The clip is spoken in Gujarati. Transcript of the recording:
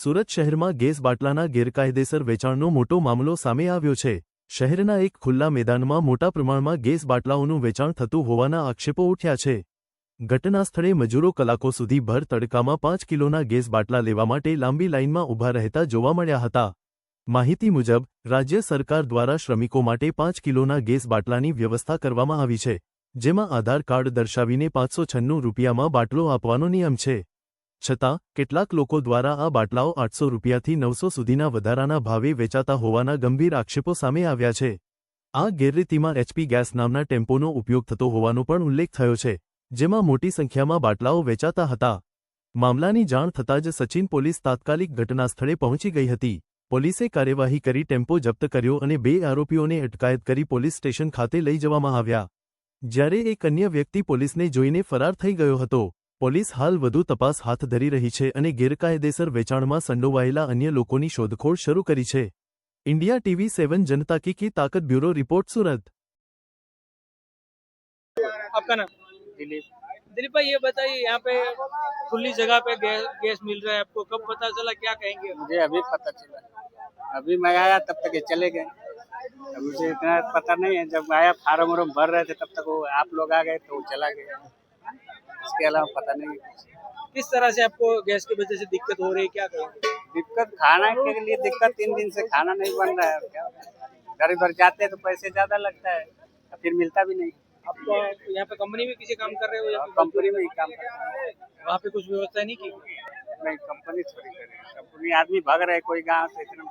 સુરત શહેરમાં ગેસ બાટલાના ગેરકાયદેસર વેચાણનો મોટો મામલો સામે આવ્યો છે। શહેરના એક ખુલ્લા મેદાનમાં મોટા પ્રમાણમાં ગેસ બાટલાઓનું વેચાણ થતું હોવાના આક્ષેપો ઉઠ્યા છે। ઘટનાસ્થળે મજૂરો કલાકો સુધી ભર તડકામાં 5 કિલોના ગેસ બાટલા લેવા માટે લાંબી લાઇનમાં ઊભા રહેતા જોવા મળ્યા હતા। માહિતી મુજબ રાજ્ય સરકાર દ્વારા શ્રમિકો માટે 5 કિલોના ગેસ બાટલાની વ્યવસ્થા કરવામાં આવી છે, જેમાં આધાર કાર્ડ દર્શાવીને 596 રૂપિયામાં બાટલો આપવાનો નિયમ છે। છતાં કેટલાક લોકો દ્વારા આ બાટલાઓ 800 રૂપિયાથી 900 સુધીના વધારાના ભાવે વેચાતા હોવાના ગંભીર આક્ષેપો સામે આવ્યા છે। આ ગેરરીતિમાં એચપી ગેસ નામના ટેમ્પોનો ઉપયોગ થતો હોવાનો પણ ઉલ્લેખ થયો છે, જેમાં મોટી સંખ્યામાં બાટલાઓ વેચાતા હતા। મામલાની જાણ થતાં જ સચિન પોલીસ તાત્કાલિક ઘટનાસ્થળે પહોંચી ગઈ હતી। પોલીસે કાર્યવાહી કરી ટેમ્પો જપ્ત કર્યો અને 2 આરોપીઓને અટકાયત કરી પોલીસ સ્ટેશન ખાતે લઈ જવામાં આવ્યા, જ્યારે એક અન્ય વ્યક્તિ પોલીસને જોઈને ફરાર થઈ ગયો હતો। પોલીસ હાલ વધુ તપાસ હાથ ધરી રહી છે અને ગેરકાયદેસર વેચાણમાં સંડોવાયેલા અન્ય લોકોની શોધખોળ શરૂ કરી છે। इंडिया टीवी 7 जनता की ताकत ब्यूरो रिपोर्ट सूरत। आपका नाम? दिलीप भाई, ये बताइए, यहाँ पे खुली जगह पे गैस मिल रहा है, आपको कब पता चला, क्या कहेंगे? मुझे अभी पता चला, अभी मैं आया तब तक ये चले गए। अब मुझे इतना पता नहीं है, जब आया फार्म वार्म भर रहे थे तब तक वो आप लोग आ गए तो वो चला गया। इसके अलावा पता नहीं। किस तरह से आपको गैस की वजह से दिक्कत हो रही है, क्या कहेंगे? दिक्कत खाना के लिए दिक्कत, 3 दिन से खाना नहीं बन रहा है। क्या घर भर जाते हैं तो पैसे ज्यादा लगता है, फिर मिलता भी नहीं। आपको यहाँ पे कंपनी में किसी काम कर रहे हो या कंपनी में ही काम करता है। वहाँ पे कुछ व्यवस्था नहीं की? नहीं, कंपनी थोड़ी करे, कंपनी आदमी भाग रहे कोई गाँव से इतना।